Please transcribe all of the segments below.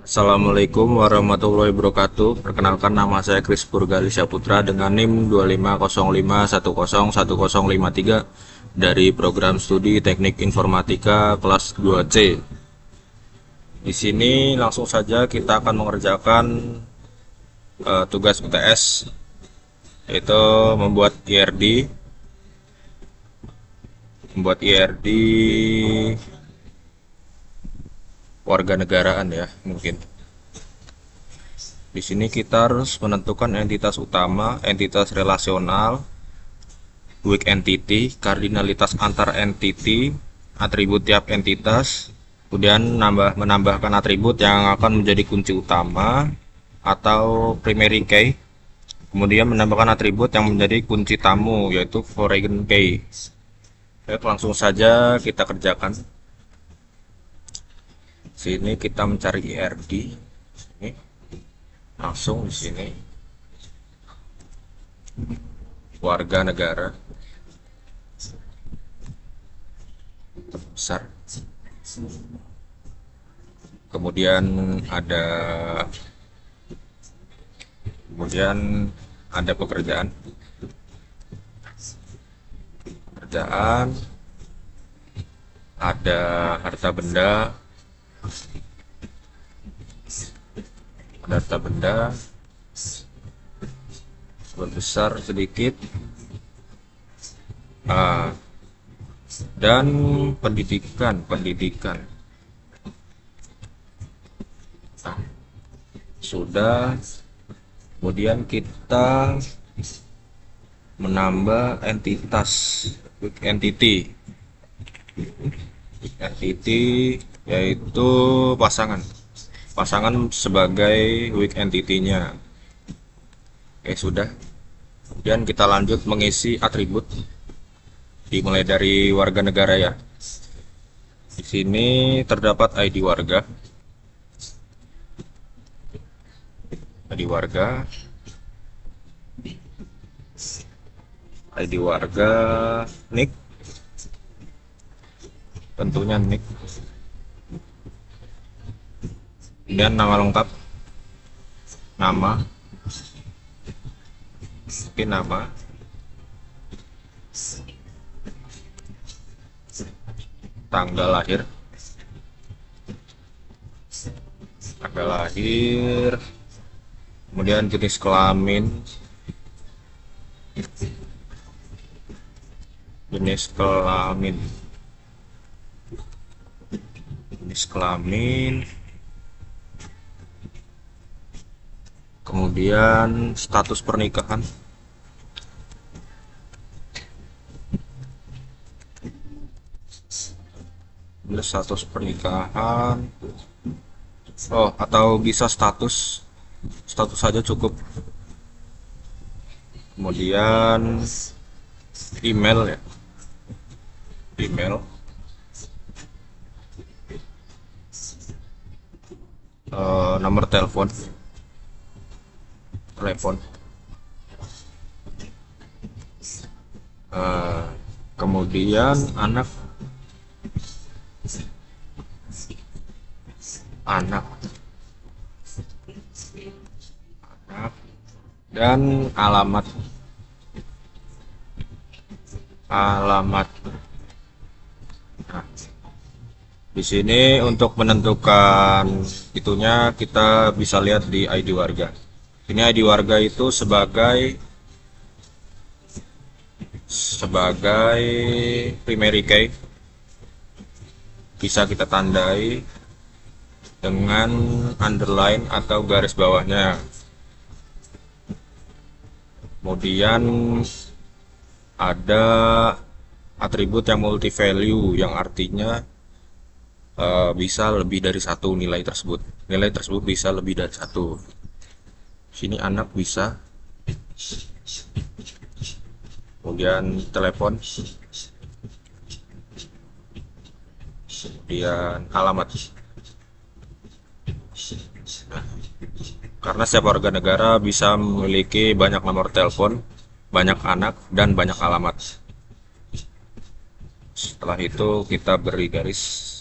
Assalamualaikum warahmatullahi wabarakatuh. Perkenalkan, nama saya Kris Purgali Saputra dengan NIM 2505101053 dari program studi Teknik Informatika kelas 2C. Di sini langsung saja kita akan mengerjakan tugas UTS, yaitu membuat IRD warga negaraan ya, mungkin. Di sini kita harus menentukan entitas utama, entitas relasional, weak entity, kardinalitas antar entity, atribut tiap entitas, kemudian menambahkan atribut yang akan menjadi kunci utama atau primary key, kemudian menambahkan atribut yang menjadi kunci tamu yaitu foreign key. Baik, langsung saja kita kerjakan. Sini kita mencari IRD. Ini langsung di sini warga negara besar, kemudian ada pekerjaan, ada harta benda, besar sedikit, dan pendidikan. Sudah. Kemudian kita menambah entitas entity yaitu pasangan sebagai weak entity-nya. Oke, sudah. Kemudian kita lanjut mengisi atribut, dimulai dari warga negara ya. Di sini terdapat ID warga, nick, tentunya nick, dan nama lengkap, tanggal lahir, kemudian jenis kelamin, kemudian status pernikahan, atau bisa status saja cukup. Kemudian email ya, nomor telepon, kemudian anak, dan alamat. Nah, di sini untuk menentukan itunya kita bisa lihat di ID warga. Ini ID warga itu sebagai primary key, bisa kita tandai dengan underline atau garis bawahnya. Kemudian ada atribut yang multi value, yang artinya bisa lebih dari satu nilai tersebut bisa lebih dari satu. Sini anak bisa, kemudian telepon, kemudian alamat. Karena setiap warga negara bisa memiliki banyak nomor telepon, banyak anak, dan banyak alamat. Setelah itu kita beri garis.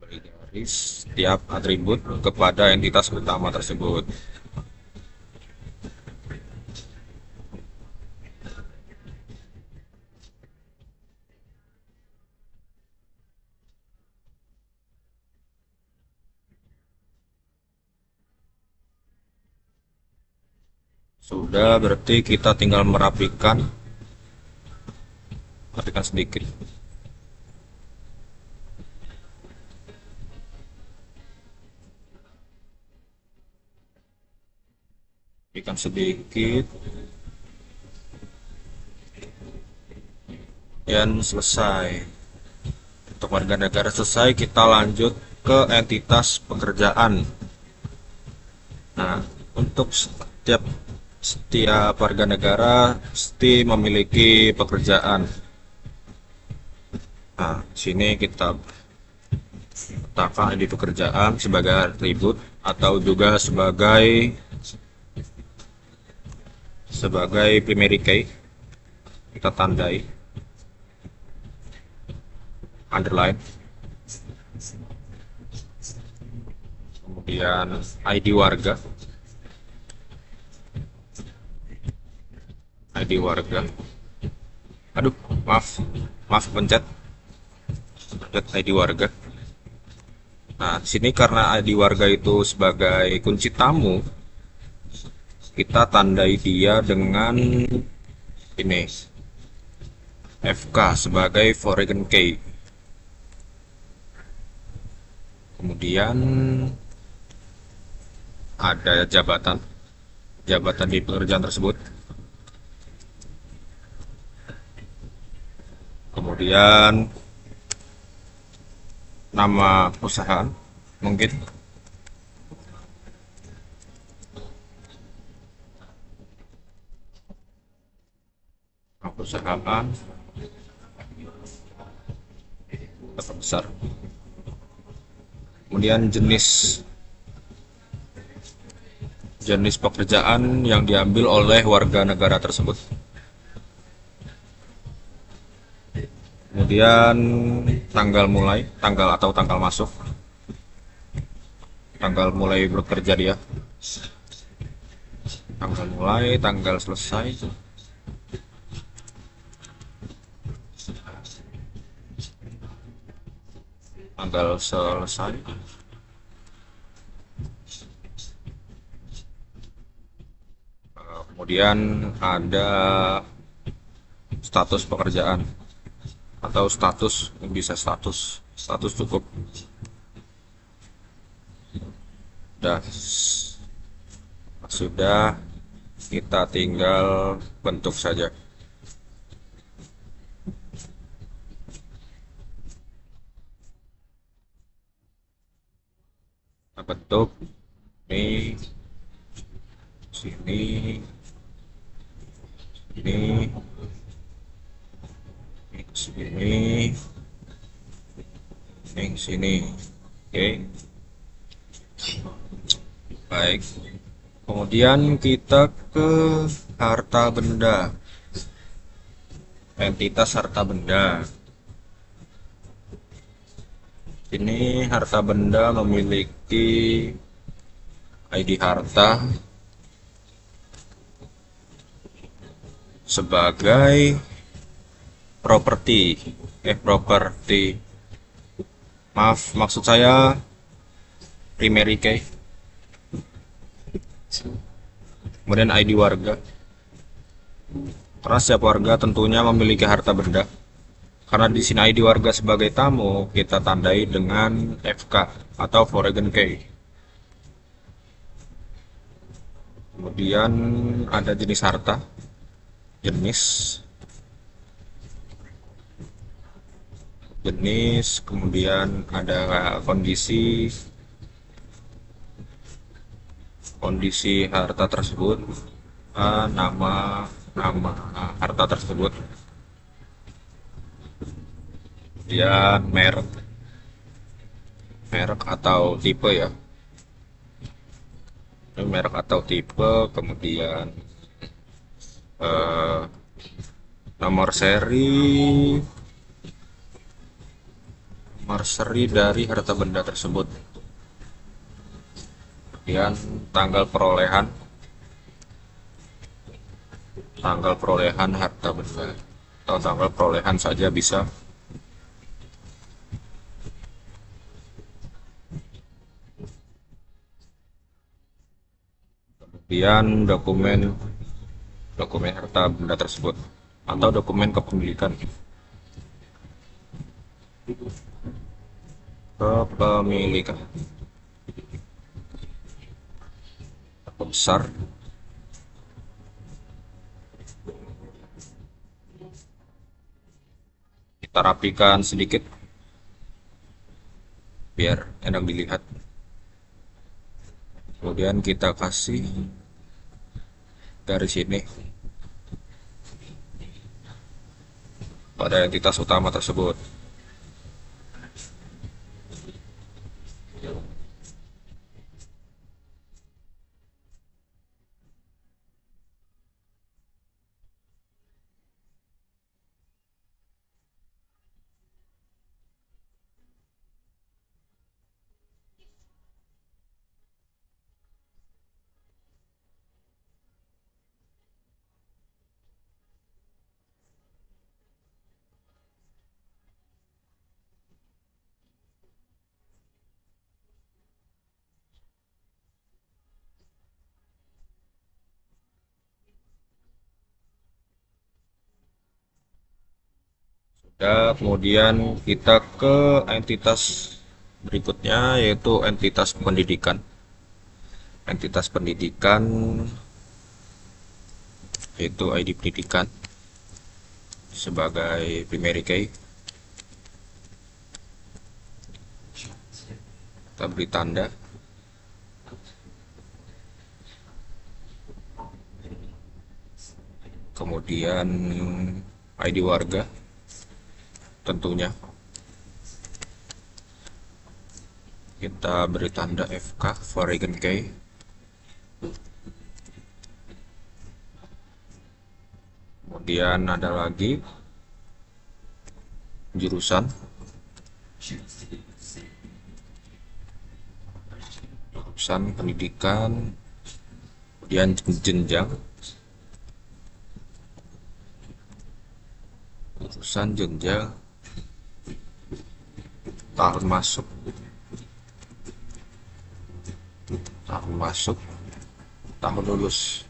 beri garis setiap atribut kepada entitas utama tersebut. Sudah, berarti kita tinggal merapikan sedikit. Rapikan sedikit. Dan selesai. Untuk warga negara selesai, kita lanjut ke entitas pekerjaan. Nah, untuk setiap warga negara pasti memiliki pekerjaan. Nah, sini kita letakkan ID pekerjaan sebagai atribut atau juga sebagai primary key. Kita tandai underline, kemudian ID warga, aduh, maaf pencet ID warga. Nah, di sini karena ID warga itu sebagai kunci tamu, kita tandai dia dengan ini FK sebagai foreign key. Kemudian ada jabatan di pekerjaan tersebut. Kemudian nama perusahaan mungkin. Nama perusahaan besar. Kemudian jenis pekerjaan yang diambil oleh warga negara tersebut. Kemudian tanggal masuk, tanggal mulai bekerja dia, tanggal mulai, tanggal selesai, tanggal selesai, kemudian ada status pekerjaan atau status cukup. Sudah, kita tinggal bentuk saja. Kita bentuk ini, sini, ini, sini. Oke. Baik. Kemudian kita ke harta benda. Entitas harta benda. Ini harta benda memiliki ID harta sebagai properti. Maksud saya primary key. Kemudian ID warga. Karena setiap warga tentunya memiliki harta benda. Karena di sini ID warga sebagai tamu, kita tandai dengan FK atau foreign key. Kemudian ada jenis harta. Kemudian ada kondisi harta tersebut, nama harta tersebut, kemudian merek atau tipe ya, merek atau tipe, kemudian nomor seri, marseri dari harta benda tersebut. Kemudian tanggal perolehan harta benda atau tanggal perolehan saja bisa. Kemudian dokumen harta benda tersebut atau dokumen kepemilikan. Besar, kita rapikan sedikit biar enak dilihat. Kemudian kita kasih garis ini pada entitas utama tersebut. Kemudian kita ke entitas berikutnya, yaitu entitas pendidikan. Entitas pendidikan yaitu ID pendidikan sebagai primary key. Kita beri tanda. Kemudian ID warga tentunya kita beri tanda FK, foreign key. Kemudian ada lagi jurusan pendidikan, kemudian jenjang, tahun masuk, tahun lulus.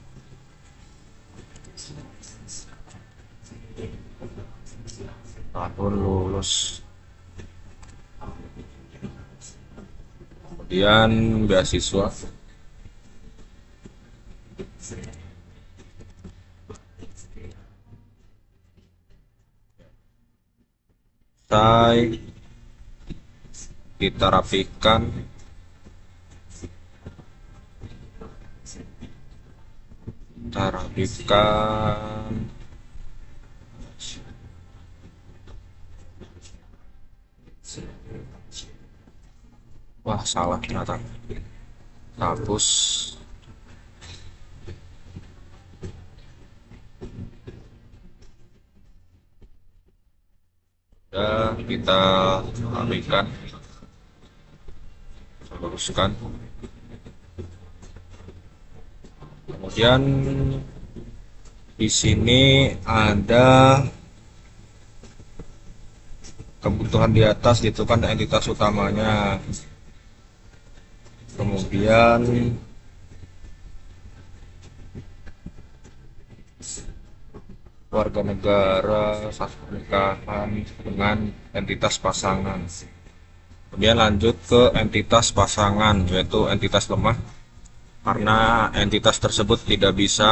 Kemudian beasiswa, kita rapikan. Wah, salah ternyata. Hapus. Kita rapikan, luruskan. Kemudian di sini ada kebutuhan di atas, gitu kan, entitas utamanya. Kemudian warga negara, satu pernikahan dengan entitas pasangan. Kemudian lanjut ke entitas pasangan, yaitu entitas lemah, karena entitas tersebut tidak bisa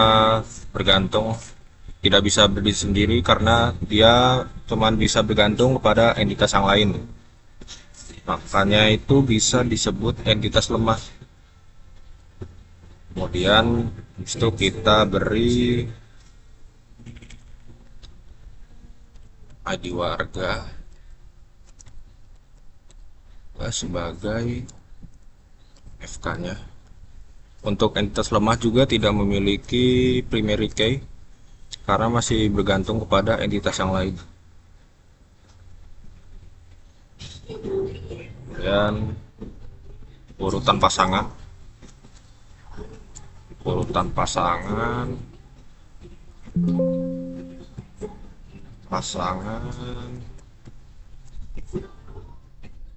bergantung, tidak bisa berdiri sendiri, karena dia cuma bisa bergantung kepada entitas yang lain. Makanya itu bisa disebut entitas lemah. Kemudian itu kita beri ID warga sebagai FK-nya. Untuk entitas lemah juga tidak memiliki primary key karena masih bergantung kepada entitas yang lain. Kemudian urutan pasangan, urutan pasangan, pasangan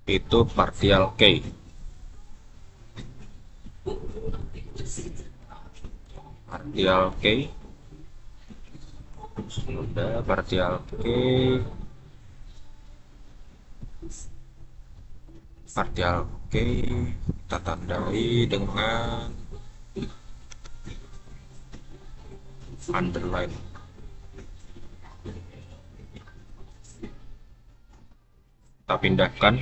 itu partial K. Partial K sudah, partial K, partial K kita tandai dengan underline. Kita pindahkan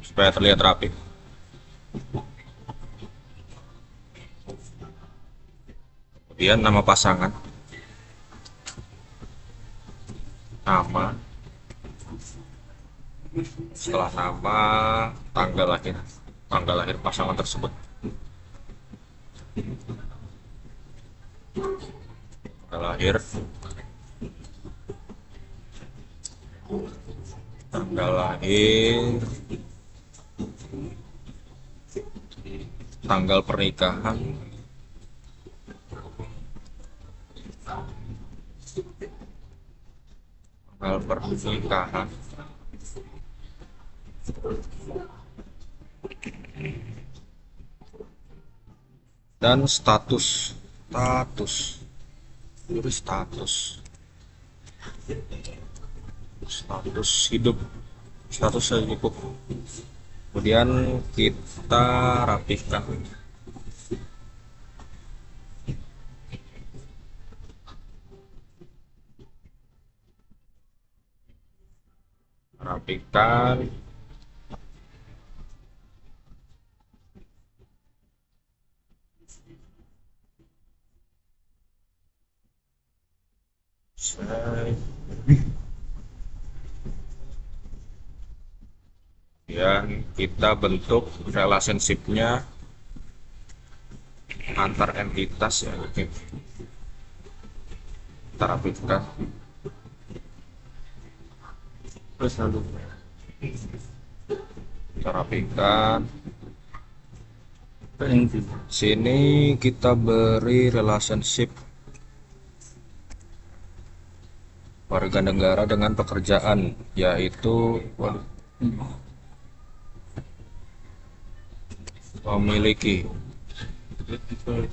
supaya terlihat rapi. Kemudian nama pasangan, nama, setelah nama tanggal lahir pasangan tersebut. Tanggal lahir, tanggal pernikahan, dan status hidup, status hidup. Kemudian kita rapihkan. Kemudian kita bentuk relationship-nya antar entitas ya. Oke. Kita rapihkan. Terus lalu kita rapihkan. Sini kita beri relationship warga negara dengan pekerjaan, yaitu memiliki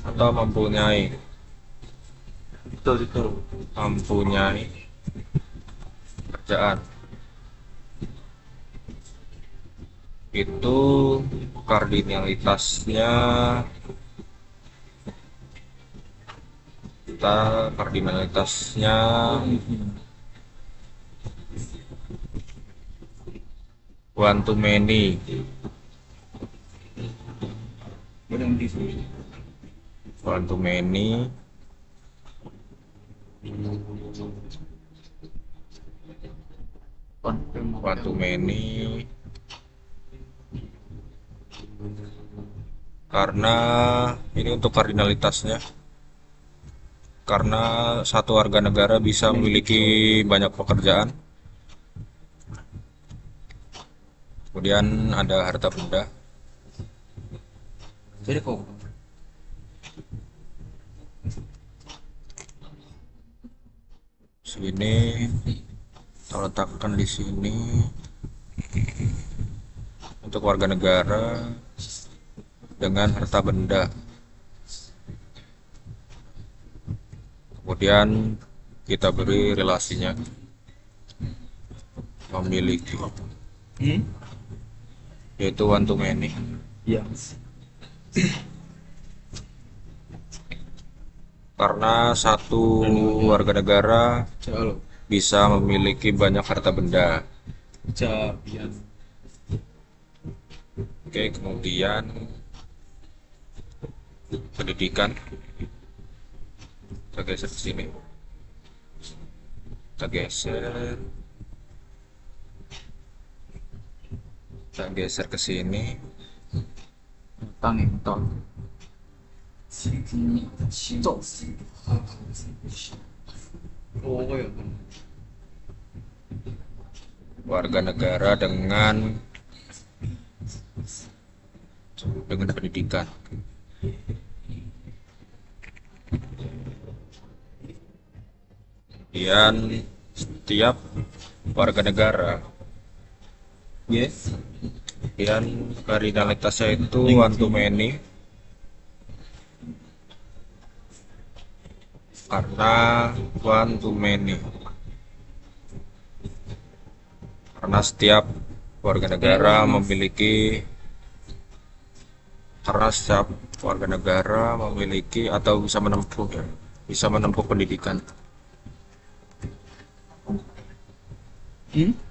atau mempunyai pekerjaan. Itu kardinalitasnya, one to many. One to many. Karena ini untuk kardinalitasnya, karena satu warga negara bisa memiliki banyak pekerjaan. Kemudian ada harta benda. Sini kita letakkan di sini untuk warga negara dengan harta benda. Kemudian kita beri relasinya memiliki, yaitu one to many. Karena satu warga negara bisa memiliki banyak harta benda. Oke, kemudian pendidikan. Kita geser ke sini. Kita geser ke sini. Warga negara dengan dengan pendidikan. Kemudian setiap warga negara, Yes. kemudian kardinalitasnya itu one to many, karena one to many, karena setiap warga negara memiliki atau bisa menempuh pendidikan.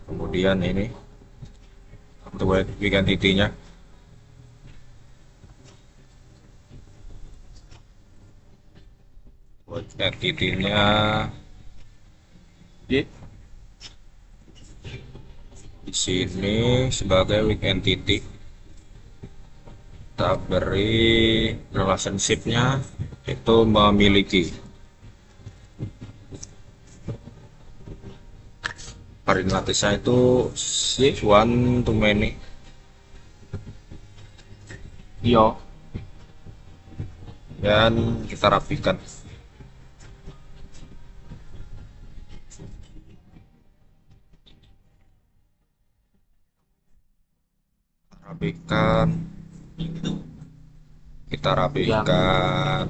Kemudian ini untuk weak entity-nya, Yeah. di sini sebagai weak entity kita beri relationship-nya itu memiliki. Kardinalitasnya itu one to many. Iya. Dan kita rapikan. Kita rapikan.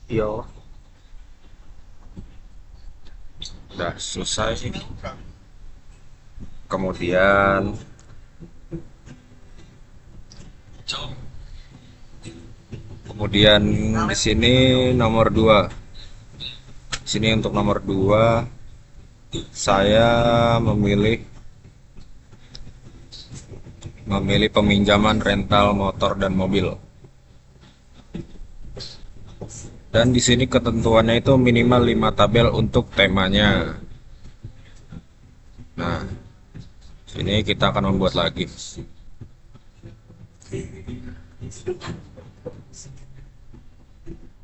Iya. Udah selesai. Kemudian di sini nomor 2. Di sini untuk nomor 2 saya memilih peminjaman rental motor dan mobil. Dan di sini ketentuannya itu minimal 5 tabel untuk temanya. Nah, sini kita akan membuat lagi.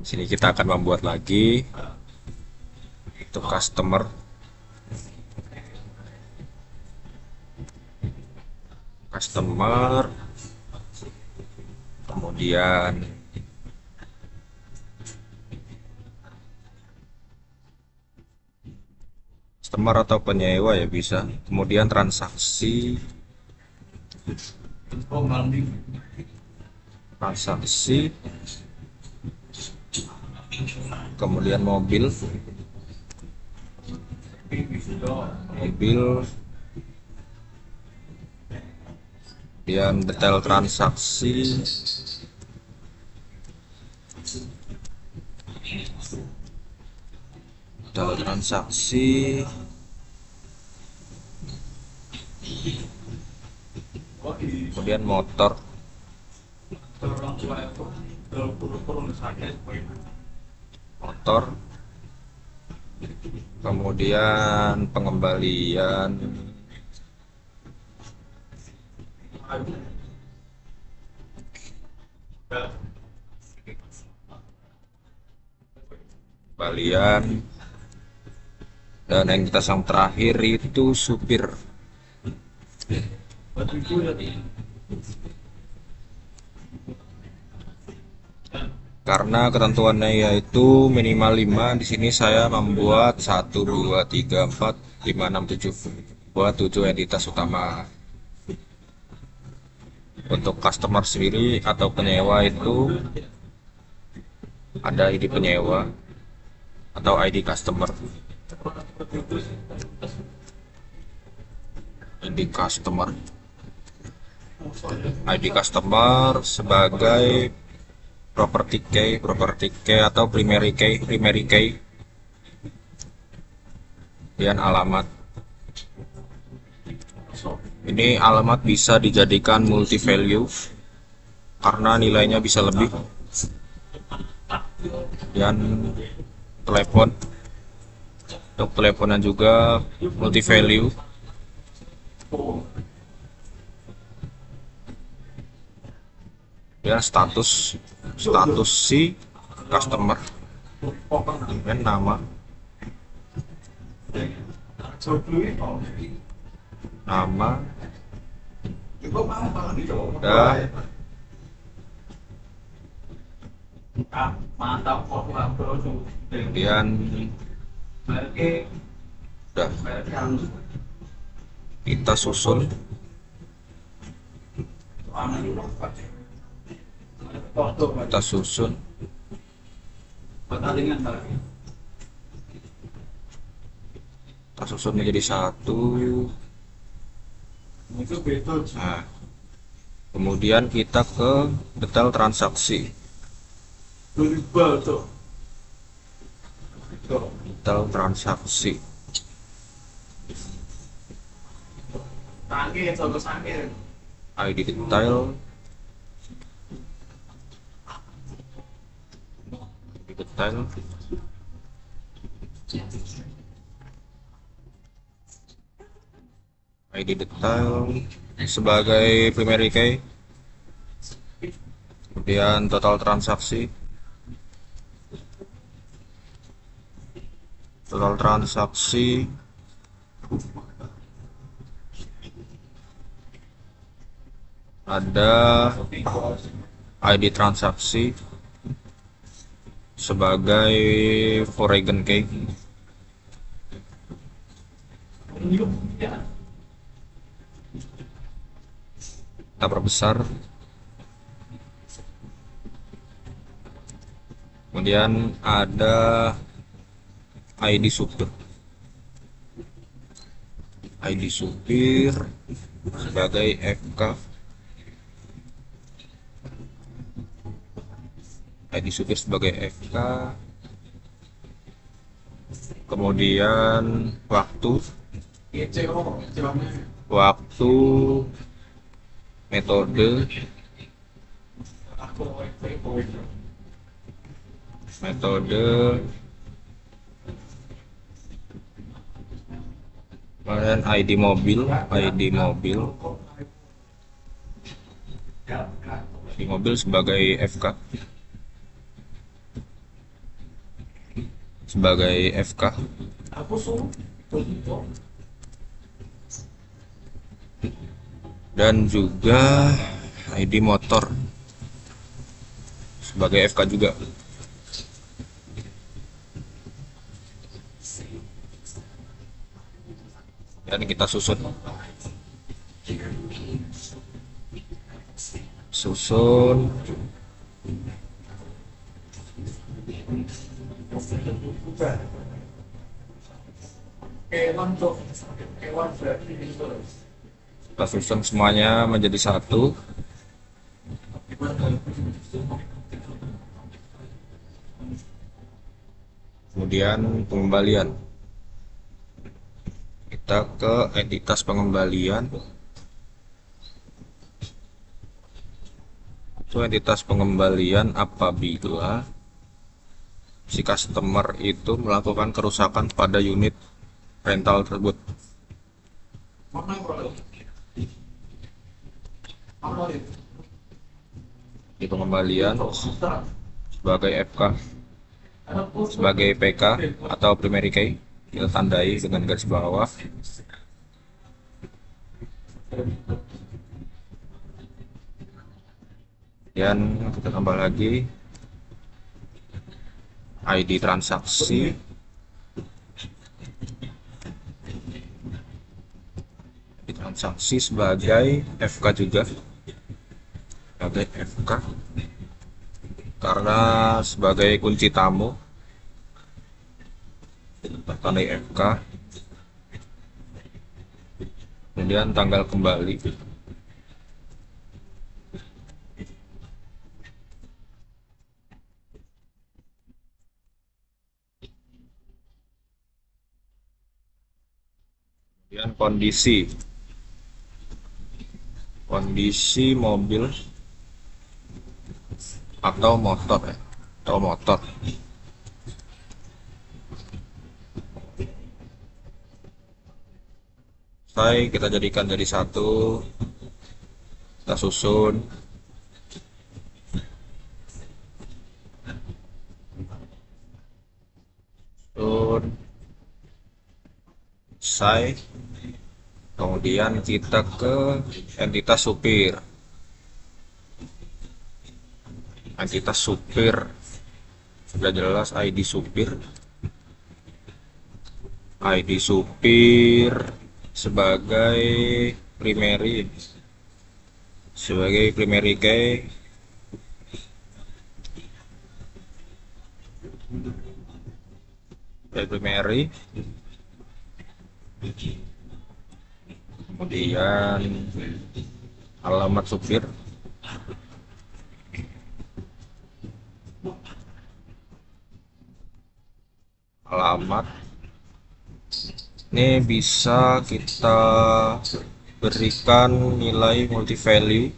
Sini kita akan membuat lagi untuk customer. Kemudian customer atau penyewa ya bisa. Kemudian transaksi, kemudian mobil, kemudian detail transaksi, kemudian motor, kemudian pengembalian, dan entitas yang terakhir itu supir. Karena ketentuannya yaitu minimal 5, di sini saya membuat 1, 2, 3, 4, 5, 6, 7. Buat 7 entitas utama. Untuk customer sendiri atau penyewa itu ada ID penyewa atau ID customer. ID customer sebagai property key atau primary key, dan alamat. Ini alamat bisa dijadikan multi value karena nilainya bisa lebih. Dan telepon, untuk teleponan juga multi value. Dan status si customer dengan nama. nama, dan kemudian udah kita susun. Kita susun menjadi satu. Nah, kemudian kita ke detail transaksi. Detail transaksi. ID detail. ID detail sebagai primary key, kemudian total transaksi, ada ID transaksi sebagai foreign key. Kita perbesar. Kemudian ada ID supir. Sebagai FK. ID supir sebagai FK. Kemudian waktu, metode, kemudian ID mobil sebagai FK. Dan juga ID motor sebagai FK juga. Dan kita susun. Kita susun semuanya menjadi satu. Kemudian pengembalian. Kita ke entitas pengembalian. Itu entitas pengembalian apabila si customer itu melakukan kerusakan pada unit rental tersebut. Di pengembalian sebagai FK, sebagai PK atau primary key, kita tandai dengan garis bawah. Dan kita tambah lagi ID transaksi, sebagai FK juga, karena sebagai kunci tamu tandai FK. Kemudian tanggal kembali, kemudian kondisi mobil atau motor kita jadikan jadi satu. Kita susun. Kemudian kita ke entitas supir. Entitas supir sudah jelas ID supir. ID supir sebagai primary key. Primary, kemudian alamat supir, alamat ini bisa kita berikan nilai multi value,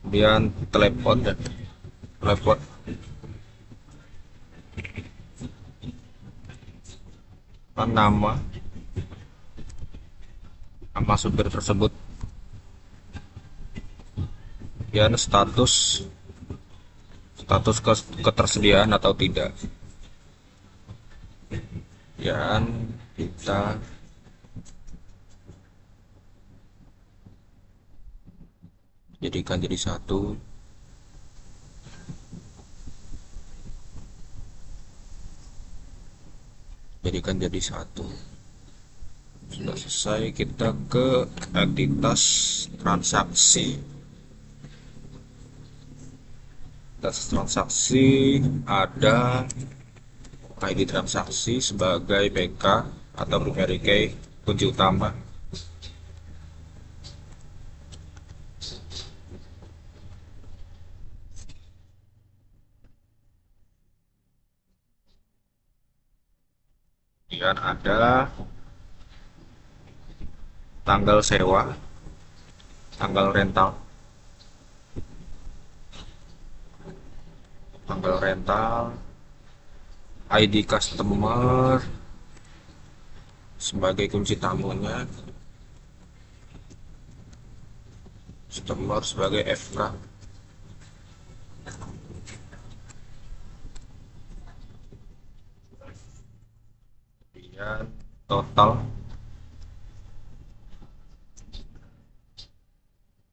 kemudian telepon nama supir tersebut, kemudian status ketersediaan atau tidak, dan kita jadikan jadi satu. Sudah selesai, kita ke entitas transaksi. Ada ID transaksi sebagai PK atau primary key, kunci utama. Kemudian ada tanggal sewa, tanggal rental, ID customer sebagai kunci tamunya, customer sebagai FK, kemudian total,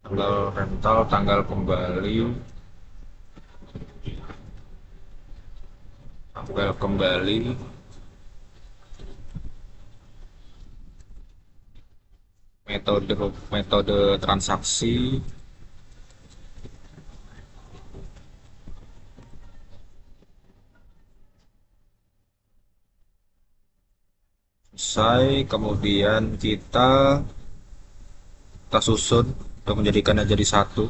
tanggal rental, tanggal kembali, metode transaksi, selesai. Kemudian kita susun untuk menjadikannya jadi satu.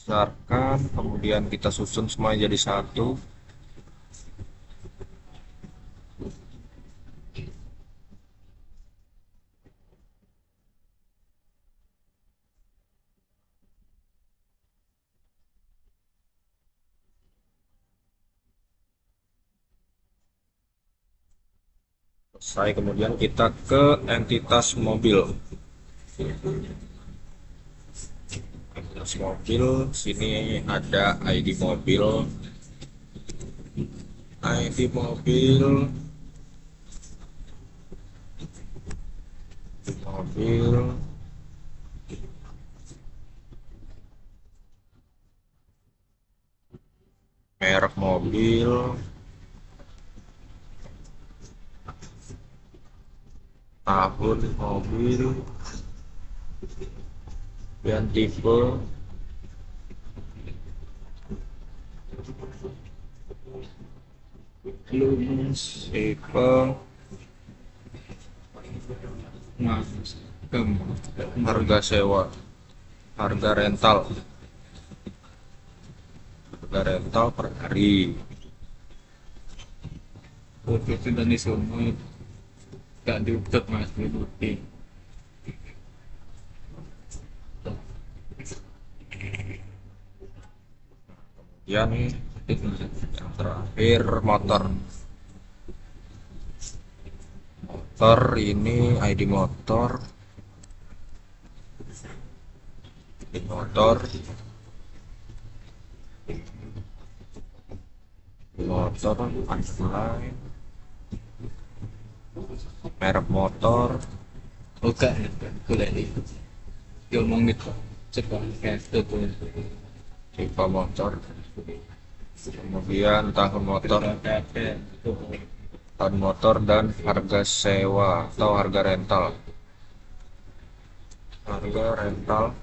Besarkan, kemudian kita susun semuanya jadi satu. Selesai, kemudian kita ke entitas mobil. Sini ada ID mobil, merek mobil, tahun mobil, dan tipe, harga sewa, harga rental per hari. Itu dan semua gak diutet mas diuti. yang terakhir motor. Motor ini ID motor, motor underline, merek motor, Oke, boleh nih. Ngomong gitu. Coba kayak itu. tipe motor, kemudian tahun motor, dan harga sewa atau harga rental. Harga rental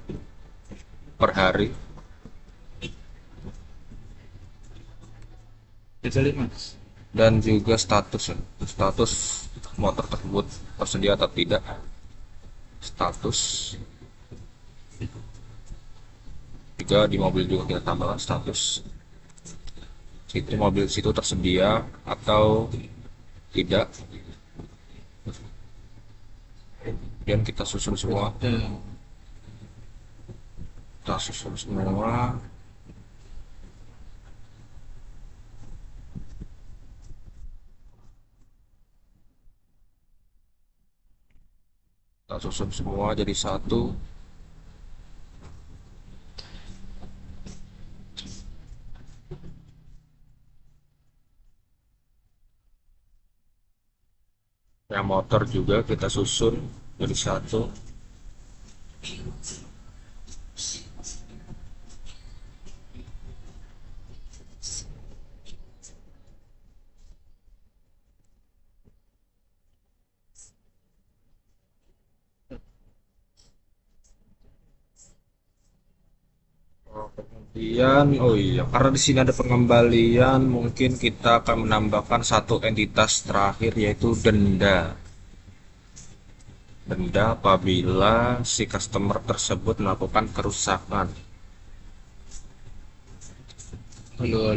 per hari. Jadi mas. Dan juga status motor tersebut tersedia atau tidak. Status juga di mobil juga kita tambahkan status situ mobil situ tersedia atau tidak, kemudian kita susun semua. Kita susun semua jadi satu. Yang motor juga kita susun jadi satu. Kemudian, oh iya, karena di sini ada pengembalian, mungkin kita akan menambahkan satu entitas terakhir yaitu denda. Denda apabila si customer tersebut melakukan kerusakan. Halo.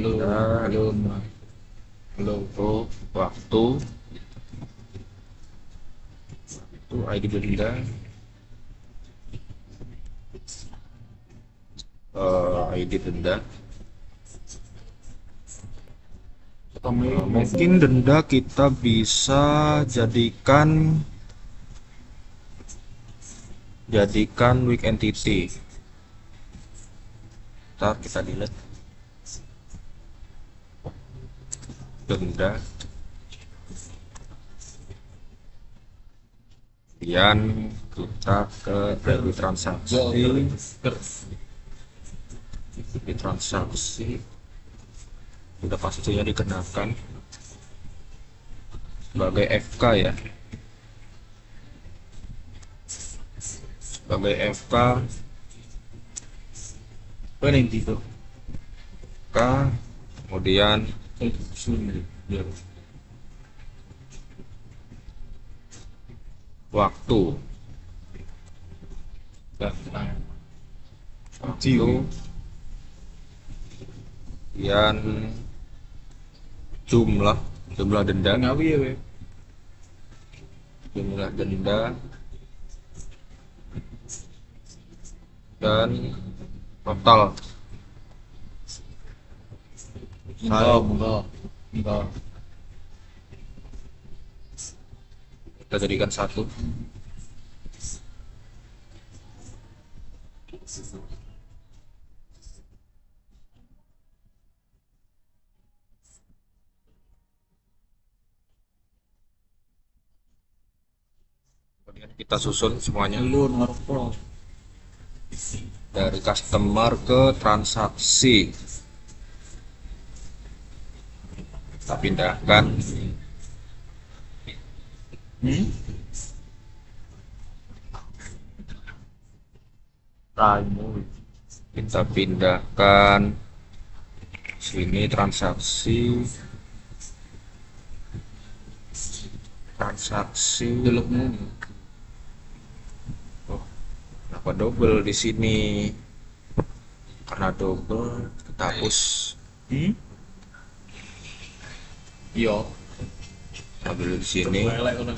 Oh, waktu itu ID denda, ID denda. Mungkin denda kita bisa jadikan weak entity. Ntar kita delete denda, kemudian kita ke value transaksi. Di transaksi sudah pastinya dikenakan sebagai FK ya, sebagai FK gitu. K, kemudian waktu kemudian jumlah denda, jumlah denda dan total. Enggak. Kita jadikan satu. Kemudian kita susun semuanya dari customer ke transaksi. Kita pindahkan kita pindahkan sini transaksi oh, kenapa double di sini? Karena double kita hapus. Iya. Ambil di sini melakukan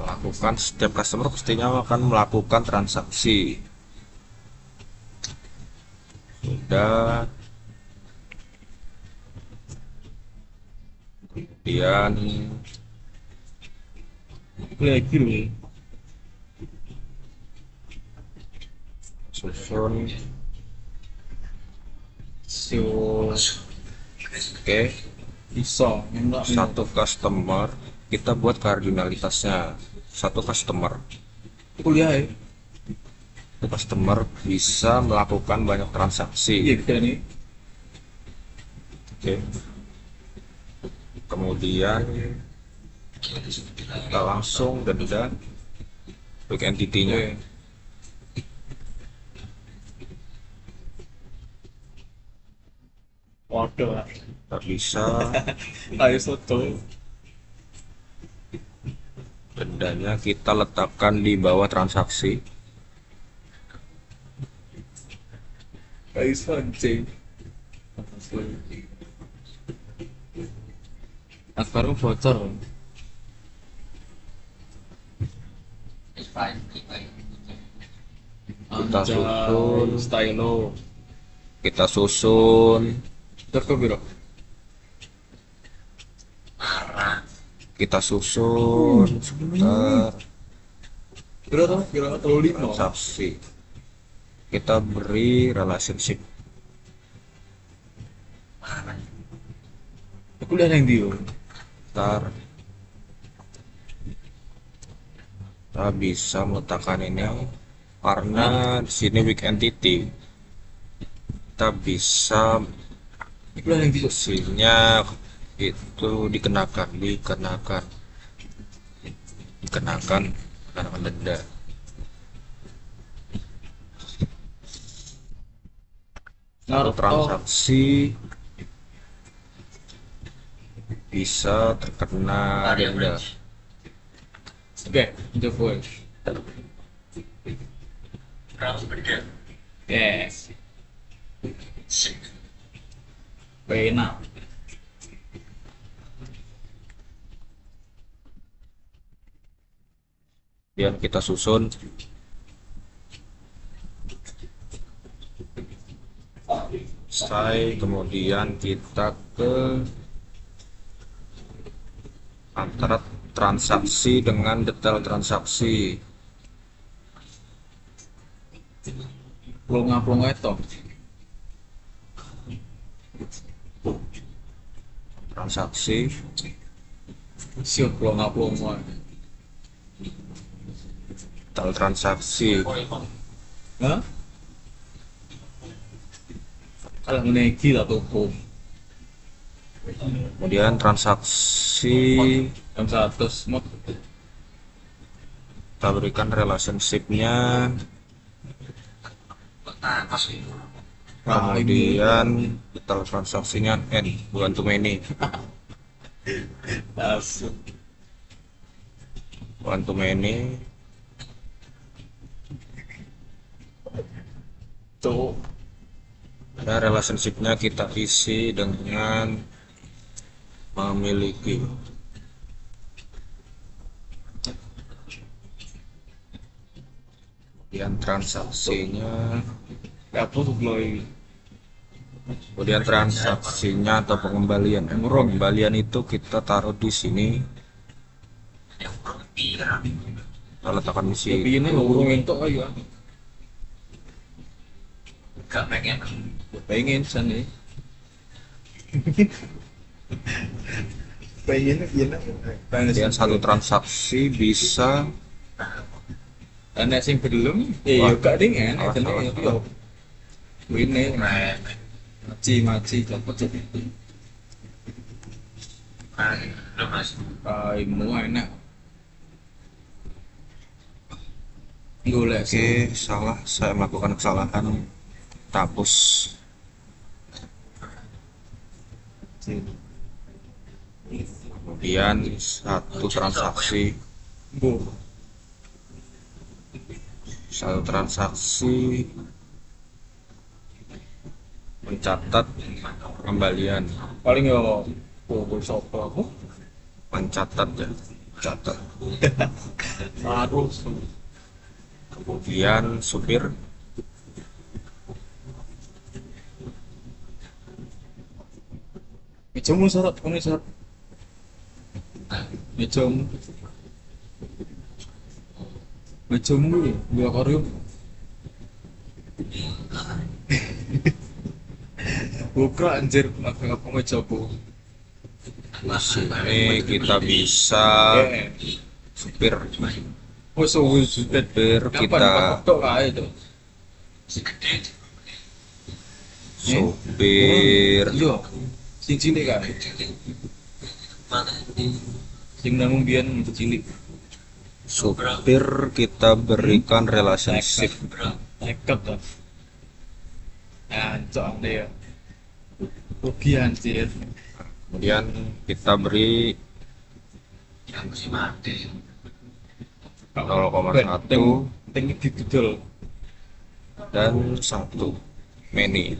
melakukan, setiap customer pastinya akan melakukan transaksi. Sudah, kemudian lagi loh. susun. So Oke, bisa enggak satu customer kita buat kardinalitasnya. Satu customer kuliah ya. Satu customer bisa melakukan banyak transaksi. Iya kita nih. Oke, kemudian kita langsung denda untuk entity-nya. Oke. Waduh, Kita bisa ayo soto. dendanya kita letakkan di bawah transaksi. Ayo soncing. Akbarmu bocor. Kita Anjay, susun. stylo. Kita susun. Terus biro. Kita susun sebentar. Biro tuh, biro 35. Transaksi. Kita beri relationship. Aku lihat yang dia. Ntar kita bisa meletakkan ini karena di sini weak entity. Kita bisa Aku lihat yang dia. posisinya itu dikenakan denda. Satu transaksi bisa terkena denda. Oke, the voice. Yes. Pena. Kemudian kita susun selesai, kemudian kita ke antara transaksi dengan detail transaksi. Plonga itu. Transaksi Siap plonga. detail transaksi. Hah? Kalau menegi lah toko. Kemudian transaksi Jam 100 mod. kita berikan relationship-nya. Kemudian detail transaksinya N, bukan too many. Langsung. Bukan too many. Tuh. Dan relationship-nya kita isi dengan memiliki. Kemudian transaksinya, Apa tuh gloy? kemudian transaksinya atau pengembalian. Pengembalian itu kita taruh di sini. Kita letakkan di Ya sini. begini urung itu aja. Gak pengen. Pengen sana. Pengen iya. Kemudian satu transaksi bisa Ana sing belum, Wah. yo gak ding enak Salah, jenenge salah. yo. Wine maci cepet cepet. Belum mas. Kaimu enak. Golek Oke, salah, saya melakukan kesalahan. Hapus. Kemudian satu transaksi mencatat kembalian, paling yo foto sopo aku. mencatat ya. catat. Harus. Kemudian supir, Mejamu syarat, ini syarat. Mejamu. Mejamu ya, dua koryum. Buka anjir, apa mejamu? di sini kita bisa supir, Oh, suwi sudah. supir kita Tok kae itu. supir Iya. Sing cilik kae. Sing nang mbiyen cilik. supir kita berikan relationship. Neket tuh. Ancok deh ya. Rugi anjir. Kemudian kita beri 0,1 Penting didudul. dan 1 meni.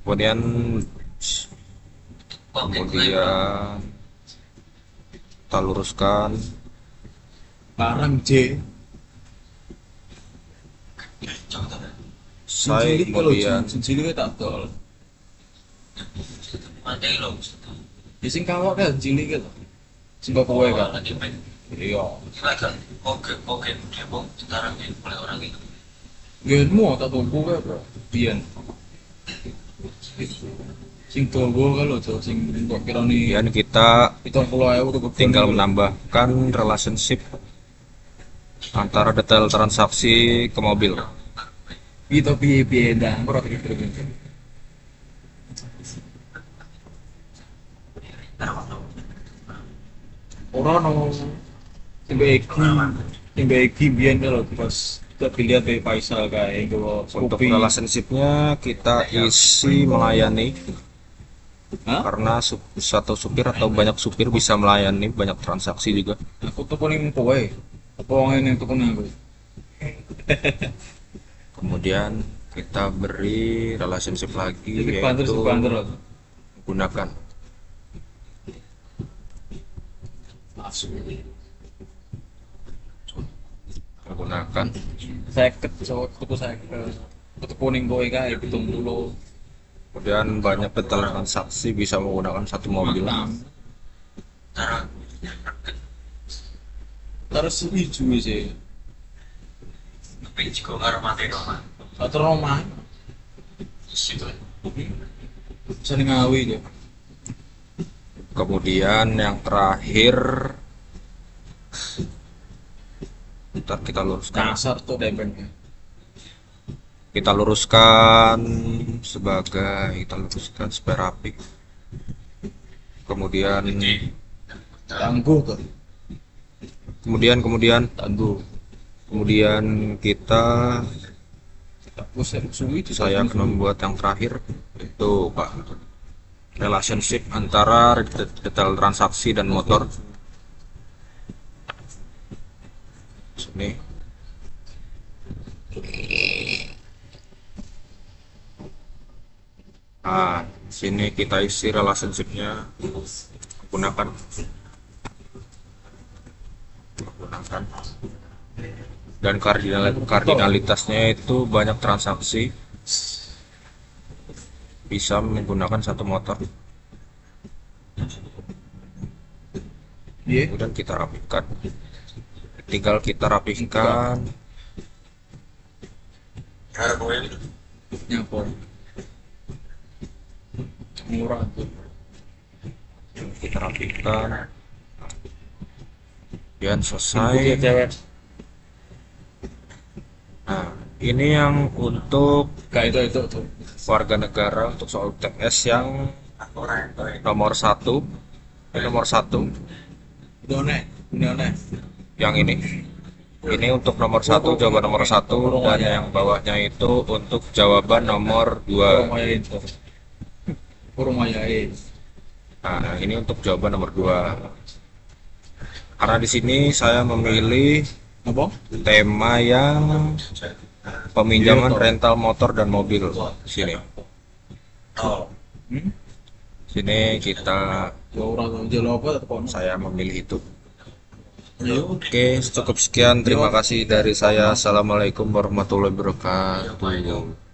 Kemudian kita luruskan, Barang J. saya kemudian sing cilik tak tol. Ya sing kawak kan cilik gitu. Sing kok kowe kan. Iya. Genmu tak tunggu kae, Bro. Biyen. Sing tunggu kan lho, Cok. Sing kok kirani kemudian kita 70.000 tuku. tinggal menambahkan relationship antara detail transaksi ke mobil. Itu piye-piye ndang ora gitu. Ora no. Sing Egi biyen lho pas kita lihat dari Faisal kae nggo Untuk kopi. relationship-nya kita isi melayani, Hah? karena satu supir atau banyak supir bisa melayani banyak transaksi juga. Aku tuku ning kowe. Apa wong ning tuku nang kowe? Kemudian kita beri relationship lagi, Iki banter yaitu sing banter lho. gunakan. Masuk. Menggunakan. Seket cowok tuku seket. Tuku ning kowe kae 70. Kemudian banyak detail transaksi bisa menggunakan satu mobil. Terus hijau sih. Atau rumah. Bisa ngawi ya. Kemudian yang terakhir, ntar kita luruskan. Kasar tuh dempengnya. Kita luruskan supaya rapi. Kemudian Tangguh tuh. kemudian Tangguh. kemudian kita Tangguh suwi itu saya akan membuat yang terakhir, itu Pak, relationship antara detail transaksi dan motor. Sini nah, sini kita isi relationship-nya gunakan dan kardinalitasnya itu banyak transaksi, bisa menggunakan satu motor. Iya. Kemudian kita rapikan, tinggal kita rapihkan. Nyapa. Murah tuh. Kita rapikan, kemudian Rambutnya selesai. cewek. Nah, ini yang untuk Kayak itu tuh. warga negara, untuk soal TS yang nomor 1. Nomor 1 Ini aneh. yang ini untuk nomor 1, jawaban nomor 1, dan yang bawahnya itu untuk jawaban nomor 2. Kurung ayain. Nah, ini untuk jawaban nomor 2. Karena di sini saya memilih Apa? tema yang peminjaman rental motor dan mobil. Sini Hmm? sini kita Ya orang tahu jelo apa kok. Saya memilih itu. Ayo. Oke, cukup sekian. Terima kasih dari saya. Assalamualaikum warahmatullahi wabarakatuh.